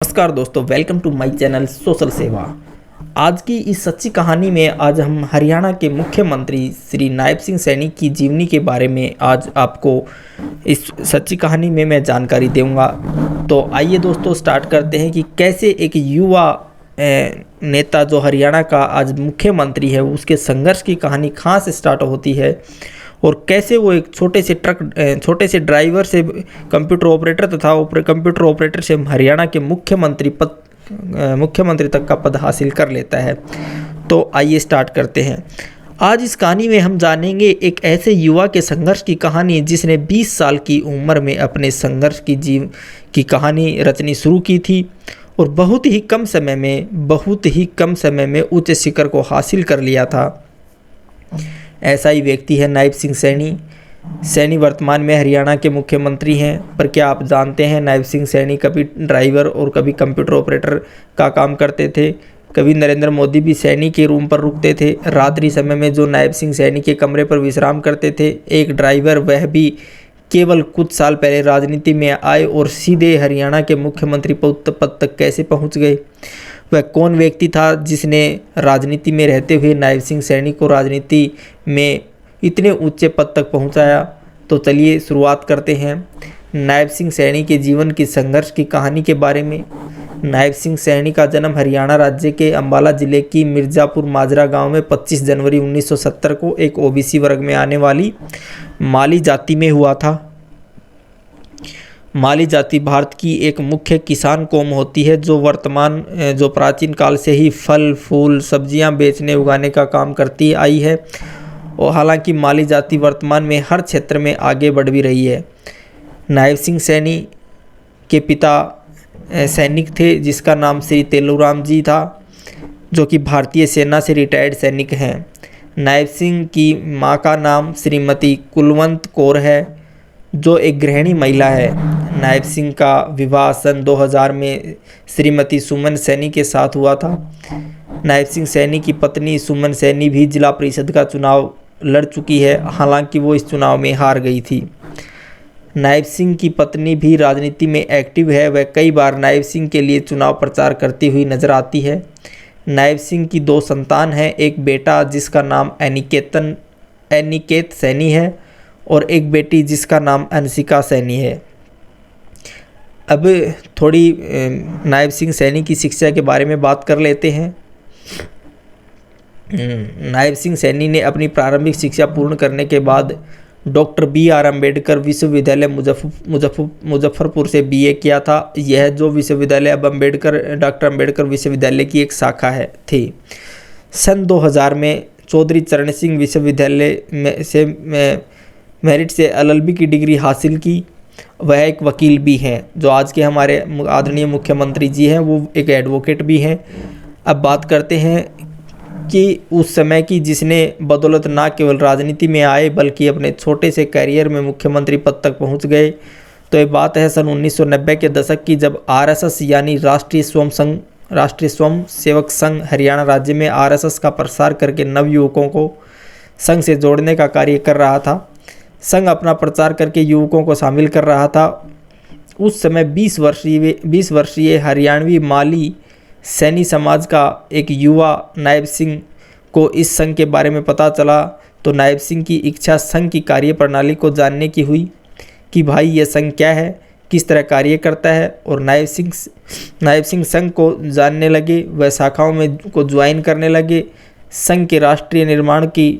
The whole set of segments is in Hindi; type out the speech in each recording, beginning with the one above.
नमस्कार दोस्तों, welcome to my channel social Seva. आज की इस सच्ची कहानी में आज हम हरियाणा के मुख्यमंत्री श्री नायब सिंह सैनी की जीवनी के बारे में आज आपको इस सच्ची कहानी में मैं जानकारी दूंगा। तो आइए दोस्तों स्टार्ट करते हैं कि कैसे एक युवा नेता जो हरियाणा का आज मुख्यमंत्री है उसके संघर्ष की कहानी कहाँ से स्टार्ट होती है और कैसे वो एक छोटे से ड्राइवर से कंप्यूटर ऑपरेटर तथा कंप्यूटर ऑपरेटर से हरियाणा के मुख्यमंत्री तक का पद हासिल कर लेता है। तो आइए स्टार्ट करते हैं। आज इस कहानी में हम जानेंगे एक ऐसे युवा के संघर्ष की कहानी जिसने 20 साल की उम्र में अपने संघर्ष की कहानी रचनी शुरू की थी और बहुत ही कम समय में उच्च शिखर को हासिल कर लिया था। ऐसा ही व्यक्ति है नायब सिंह सैनी। सैनी वर्तमान में हरियाणा के मुख्यमंत्री हैं, पर क्या आप जानते हैं नायब सिंह सैनी कभी ड्राइवर और कभी कंप्यूटर ऑपरेटर का काम करते थे। कभी नरेंद्र मोदी भी सैनी के रूम पर रुकते थे। रात्रि समय में जो नायब सिंह सैनी के कमरे पर विश्राम करते थे, एक ड्राइवर, वह भी केवल कुछ साल पहले राजनीति में आए और सीधे हरियाणा के मुख्यमंत्री पद तक कैसे पहुँच गए। वह कौन व्यक्ति था जिसने राजनीति में रहते हुए नायब सिंह सैनी को राजनीति में इतने ऊंचे पद तक पहुंचाया। तो चलिए शुरुआत करते हैं नायब सिंह सैनी के जीवन की संघर्ष की कहानी के बारे में। नायब सिंह सैनी का जन्म हरियाणा राज्य के अंबाला जिले की मिर्ज़ापुर माजरा गांव में 25 जनवरी 1970 को एक ओबीसी वर्ग में आने वाली माली जाति में हुआ था। माली जाति भारत की एक मुख्य किसान कौम होती है जो प्राचीन काल से ही फल फूल सब्जियां बेचने उगाने का काम करती आई है। और हालांकि माली जाति वर्तमान में हर क्षेत्र में आगे बढ़ भी रही है। नायब सिंह सैनी के पिता सैनिक थे जिसका नाम श्री तेलूराम जी था, जो कि भारतीय सेना से रिटायर्ड सैनिक हैं। नायब सिंह की मां का नाम श्रीमती कुलवंत कौर है, जो एक गृहिणी महिला है। नायब सिंह का विवाह सन 2000 में श्रीमती सुमन सैनी के साथ हुआ था। नायब सिंह सैनी की पत्नी सुमन सैनी भी जिला परिषद का चुनाव लड़ चुकी है, हालांकि वो इस चुनाव में हार गई थी। नायब सिंह की पत्नी भी राजनीति में एक्टिव है। वह कई बार नायब सिंह के लिए चुनाव प्रचार करती हुई नजर आती है। नायब सिंह की 2 संतान हैं, एक बेटा जिसका नाम अनिकेत सैनी है और एक बेटी जिसका नाम अंशिका सैनी है। अब थोड़ी नायब सिंह सैनी की शिक्षा के बारे में बात कर लेते हैं। नायब सिंह सैनी ने अपनी प्रारंभिक शिक्षा पूर्ण करने के बाद डॉक्टर BR अम्बेडकर विश्वविद्यालय मुजफ्फरपुर से BA किया था। यह जो विश्वविद्यालय अब डॉक्टर अम्बेडकर विश्वविद्यालय की एक शाखा थी। सन 2000 में चौधरी चरण सिंह विश्वविद्यालय से मेरिट से LLB की डिग्री हासिल की। वह एक वकील भी हैं, जो आज के हमारे आदरणीय मुख्यमंत्री जी हैं, वो एक एडवोकेट भी हैं। अब बात करते हैं कि उस समय की जिसने बदौलत ना केवल राजनीति में आए बल्कि अपने छोटे से करियर में मुख्यमंत्री पद तक पहुंच गए। तो ये बात है सन 1990 के दशक की, जब RSS यानी राष्ट्रीय स्वयं सेवक संघ हरियाणा राज्य में RSS का प्रसार करके नवयुवकों को संघ से जोड़ने का कार्य कर रहा था। संघ अपना प्रचार करके युवकों को शामिल कर रहा था। उस समय 20 वर्षीय हरियाणवी माली सैनी समाज का एक युवा नायब सिंह को इस संघ के बारे में पता चला। तो नायब सिंह की इच्छा संघ की कार्यप्रणाली को जानने की हुई कि भाई ये संघ क्या है, किस तरह कार्य करता है। और नायब सिंह संघ को जानने लगे, वह शाखाओं में को ज्वाइन करने लगे। संघ के राष्ट्रीय निर्माण की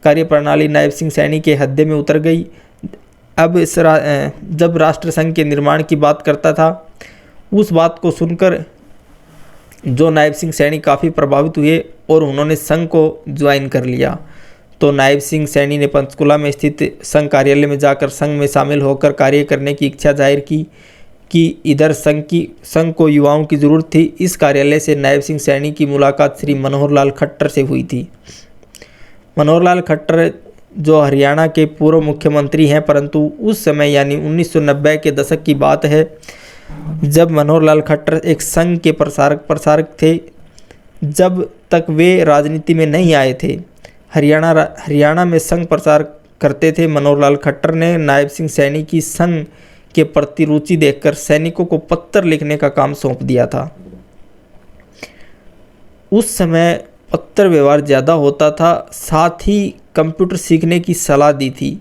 कार्यप्रणाली नायब सिंह सैनी के हृदय में उतर गई। अब जब राष्ट्र संघ के निर्माण की बात करता था, उस बात को सुनकर जो नायब सिंह सैनी काफ़ी प्रभावित हुए और उन्होंने संघ को ज्वाइन कर लिया। तो नायब सिंह सैनी ने पंचकुला में स्थित संघ कार्यालय में जाकर संघ में शामिल होकर कार्य करने की इच्छा जाहिर की कि इधर संघ को युवाओं की ज़रूरत थी। इस कार्यालय से नायब सिंह सैनी की मुलाकात श्री मनोहर लाल खट्टर से हुई थी। मनोहर लाल खट्टर जो हरियाणा के पूर्व मुख्यमंत्री हैं, परंतु उस समय यानी 1990 के दशक की बात है, जब मनोहर लाल खट्टर एक संघ के प्रसारक थे। जब तक वे राजनीति में नहीं आए थे, हरियाणा में संघ प्रचार करते थे। मनोहर लाल खट्टर ने नायब सिंह सैनी की संघ के प्रति रुचि देखकर सैनिकों को पत्र लिखने का काम सौंप दिया था। उस समय पत्र व्यवहार ज़्यादा होता था, साथ ही कंप्यूटर सीखने की सलाह दी थी।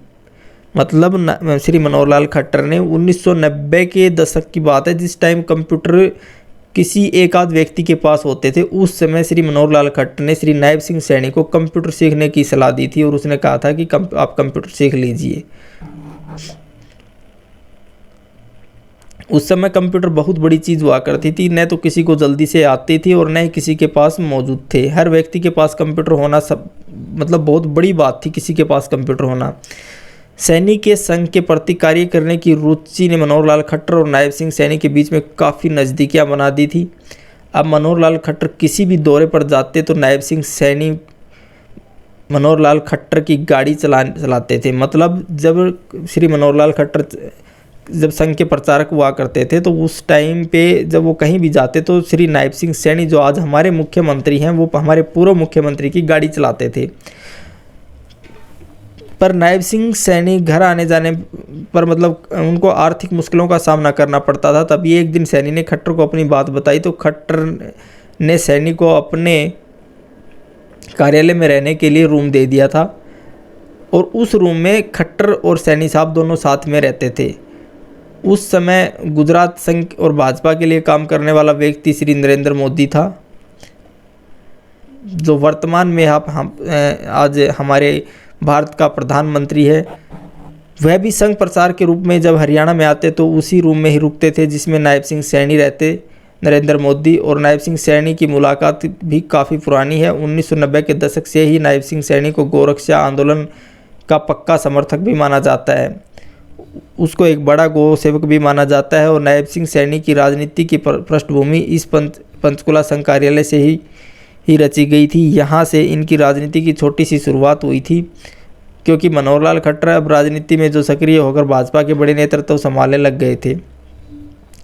मतलब श्री मनोहर लाल खट्टर ने 1990 के दशक की बात है, जिस टाइम कंप्यूटर किसी एक आध व्यक्ति के पास होते थे, उस समय श्री मनोहर लाल खट्टर ने श्री नायब सिंह सैनी को कंप्यूटर सीखने की सलाह दी थी और उसने कहा था कि आप कंप्यूटर सीख लीजिए। उस समय कंप्यूटर बहुत बड़ी चीज़ हुआ करती थी, न तो किसी को जल्दी से आती थी और न ही किसी के पास मौजूद थे। हर व्यक्ति के पास कंप्यूटर होना सब मतलब बहुत बड़ी बात थी, किसी के पास कंप्यूटर होना। सैनी के संघ के प्रति कार्य करने की रुचि ने मनोहर लाल खट्टर और नायब सिंह सैनी के बीच में काफ़ी नज़दीकियाँ बना दी थी। अब मनोहर लाल खट्टर किसी भी दौरे पर जाते तो नायब सिंह सैनी मनोहर लाल खट्टर की गाड़ी चलाते थे। मतलब जब श्री मनोहर लाल खट्टर जब संघ के प्रचारक हुआ करते थे तो उस टाइम पे जब वो कहीं भी जाते तो श्री नायब सिंह सैनी जो आज हमारे मुख्यमंत्री हैं वो हमारे पूर्व मुख्यमंत्री की गाड़ी चलाते थे। पर नायब सिंह सैनी घर आने जाने पर मतलब उनको आर्थिक मुश्किलों का सामना करना पड़ता था। तभी एक दिन सैनी ने खट्टर को अपनी बात बताई तो खट्टर ने सैनी को अपने कार्यालय में रहने के लिए रूम दे दिया था और उस रूम में खट्टर और सैनी साहब दोनों साथ में रहते थे। उस समय गुजरात संघ और भाजपा के लिए काम करने वाला व्यक्ति श्री नरेंद्र मोदी था, जो वर्तमान में आज हमारे भारत का प्रधानमंत्री है। वह भी संघ प्रचार के रूप में जब हरियाणा में आते तो उसी रूम में ही रुकते थे जिसमें नायब सिंह सैनी रहते। नरेंद्र मोदी और नायब सिंह सैनी की मुलाकात भी काफ़ी पुरानी है। 1990 के दशक से ही नायब सिंह सैनी को गोरक्षा आंदोलन का पक्का समर्थक भी माना जाता है, उसको एक बड़ा गौ सेवक भी माना जाता है। और नायब सिंह सैनी की राजनीति की पृष्ठभूमि इस पंचकुला संघ कार्यालय से ही रची गई थी। यहाँ से इनकी राजनीति की छोटी सी शुरुआत हुई थी, क्योंकि मनोहर लाल खट्टर अब राजनीति में जो सक्रिय होकर भाजपा के बड़े नेतृत्व संभालने लग गए थे।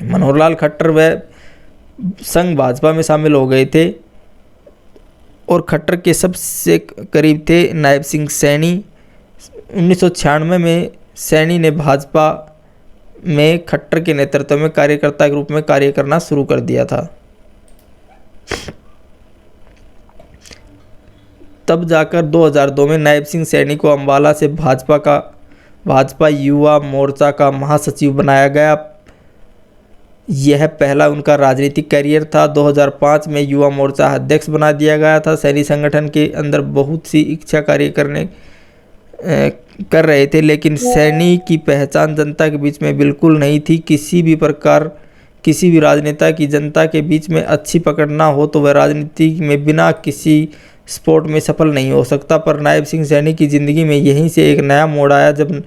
मनोहर लाल खट्टर वह संघ भाजपा में शामिल हो गए थे और खट्टर के सबसे करीब थे नायब सिंह सैनी। 1996 में सैनी ने भाजपा में खट्टर के नेतृत्व में कार्यकर्ता के रूप में कार्य करना शुरू कर दिया था। तब जाकर 2002 में नायब सिंह सैनी को अंबाला से भाजपा युवा मोर्चा का महासचिव बनाया गया। यह पहला उनका राजनीतिक करियर था। 2005 में युवा मोर्चा अध्यक्ष बना दिया गया था। सैनी संगठन के अंदर बहुत सी इच्छा कार्य कर रहे थे, लेकिन सैनी की पहचान जनता के बीच में बिल्कुल नहीं थी। किसी भी राजनेता की जनता के बीच में अच्छी पकड़ ना हो तो वह राजनीति में बिना किसी स्पोर्ट में सफल नहीं हो सकता। पर नायब सिंह सैनी की ज़िंदगी में यहीं से एक नया मोड़ आया, जब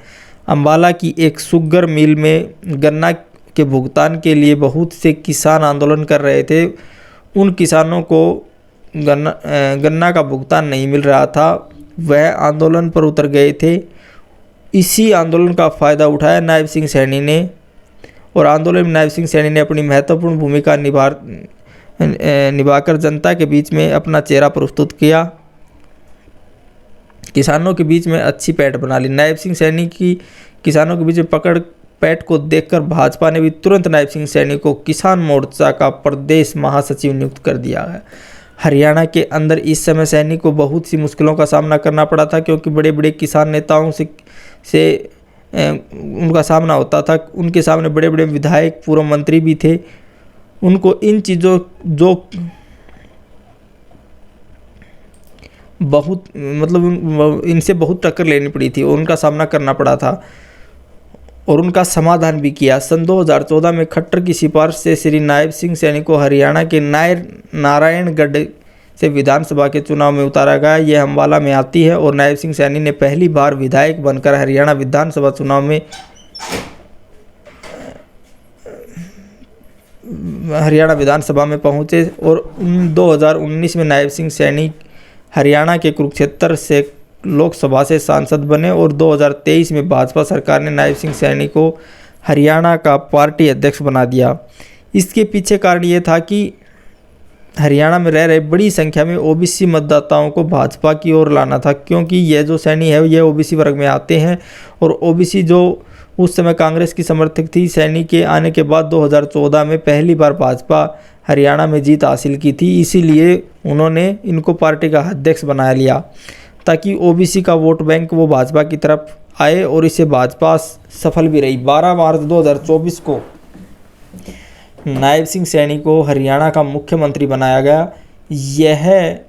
अंबाला की एक शुगर मिल में गन्ना के भुगतान के लिए बहुत से किसान आंदोलन कर रहे थे। उन किसानों को गन्ना का भुगतान नहीं मिल रहा था, वह आंदोलन पर उतर गए थे। इसी आंदोलन का फ़ायदा उठाया नायब सिंह सैनी ने और आंदोलन में नायब सिंह सैनी ने अपनी महत्वपूर्ण भूमिका निभाकर जनता के बीच में अपना चेहरा प्रस्तुत किया। किसानों के बीच में अच्छी पैठ बना ली। नायब सिंह सैनी की किसानों के बीच में पकड़ पैठ को देखकर भाजपा ने भी तुरंत नायब सिंह सैनी को किसान मोर्चा का प्रदेश महासचिव नियुक्त कर दिया है। हरियाणा के अंदर इस समय सैनी को बहुत सी मुश्किलों का सामना करना पड़ा था, क्योंकि बड़े बड़े किसान नेताओं से उनका सामना होता था। उनके सामने बड़े बड़े विधायक, पूर्व मंत्री भी थे। उनको इन चीज़ों जो बहुत मतलब इनसे बहुत टक्कर लेनी पड़ी थी, उनका सामना करना पड़ा था और उनका समाधान भी किया। सन 2014 में खट्टर की सिफारिश से श्री नायब सिंह सैनी को हरियाणा के नारायणगढ़ से विधानसभा के चुनाव में उतारा गया। यह अंबाला में आती है और नायब सिंह सैनी ने पहली बार विधायक बनकर हरियाणा विधानसभा चुनाव में हरियाणा विधानसभा में पहुंचे और 2019 में नायब सिंह सैनी हरियाणा के कुरुक्षेत्र से लोकसभा से सांसद बने और 2023 में भाजपा सरकार ने नायब सिंह सैनी को हरियाणा का पार्टी अध्यक्ष बना दिया। इसके पीछे कारण ये था कि हरियाणा में रह रहे बड़ी संख्या में ओबीसी मतदाताओं को भाजपा की ओर लाना था, क्योंकि यह जो सैनी है यह ओबीसी वर्ग में आते हैं और ओबीसी जो उस समय कांग्रेस की समर्थक थी। सैनी के आने के बाद 2014 में पहली बार भाजपा हरियाणा में जीत हासिल की थी, इसीलिए उन्होंने इनको पार्टी का अध्यक्ष बना लिया ताकि ओबीसी का वोट बैंक वो भाजपा की तरफ आए, और इससे भाजपा सफल भी रही। 12 मार्च 2024 को नायब सिंह सैनी को हरियाणा का मुख्यमंत्री बनाया गया। यह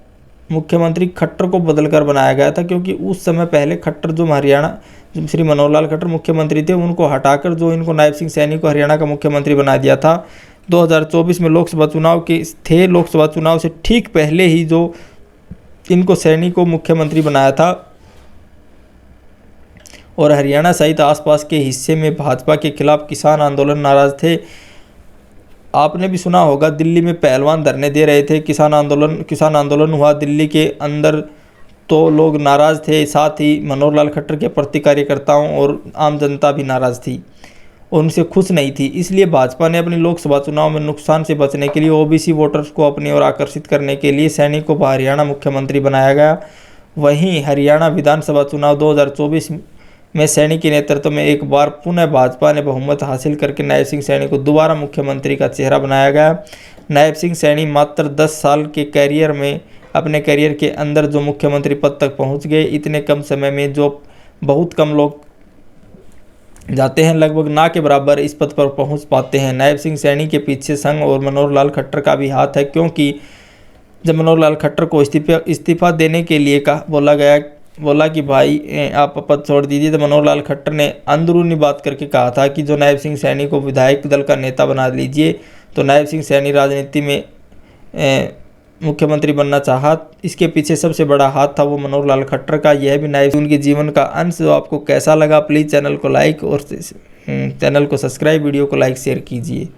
मुख्यमंत्री खट्टर को बदलकर बनाया गया था, क्योंकि उस समय पहले खट्टर जो हरियाणा श्री मनोहर लाल खट्टर मुख्यमंत्री थे, उनको हटाकर जो इनको नायब सिंह सैनी को हरियाणा का मुख्यमंत्री बना दिया था। 2024 में लोकसभा चुनाव के थे, लोकसभा चुनाव से ठीक पहले ही जो इनको सैनी को मुख्यमंत्री बनाया था, और हरियाणा सहित आसपास के हिस्से में भाजपा के खिलाफ किसान आंदोलन नाराज थे। आपने भी सुना होगा, दिल्ली में पहलवान धरने दे रहे थे, किसान आंदोलन हुआ दिल्ली के अंदर, तो लोग नाराज़ थे। साथ ही मनोहर लाल खट्टर के प्रति कार्यकर्ताओं और आम जनता भी नाराज़ थी, उनसे खुश नहीं थी। इसलिए भाजपा ने अपनी लोकसभा चुनाव में नुकसान से बचने के लिए ओबीसी वोटर्स को अपनी ओर आकर्षित करने के लिए सैनी को हरियाणा मुख्यमंत्री बनाया गया। वहीं हरियाणा विधानसभा चुनाव 2024 में सैनी के नेतृत्व में एक बार पुनः भाजपा ने बहुमत हासिल करके नायब सिंह सैनी को दोबारा मुख्यमंत्री का चेहरा बनाया गया। नायब सिंह सैनी मात्र 10 साल के कैरियर में अपने करियर के अंदर जो मुख्यमंत्री पद तक पहुंच गए, इतने कम समय में जो बहुत कम लोग जाते हैं, लगभग ना के बराबर इस पद पर पहुंच पाते हैं। नायब सिंह सैनी के पीछे संघ और मनोहर लाल खट्टर का भी हाथ है, क्योंकि जब मनोहर लाल खट्टर को इस्तीफा देने के लिए बोला कि भाई आप पद छोड़ दीजिए, तो मनोहर लाल खट्टर ने अंदरूनी बात करके कहा था कि जो नायब सिंह सैनी को विधायक दल का नेता बना लीजिए। तो नायब सिंह सैनी राजनीति में मुख्यमंत्री बनना चाहा। इसके पीछे सबसे बड़ा हाथ था वो मनोहर लाल खट्टर का। यह भी नायब उनके जीवन का अंश। जो आपको कैसा लगा, प्लीज़ चैनल को लाइक और चैनल को सब्सक्राइब, वीडियो को लाइक शेयर कीजिए।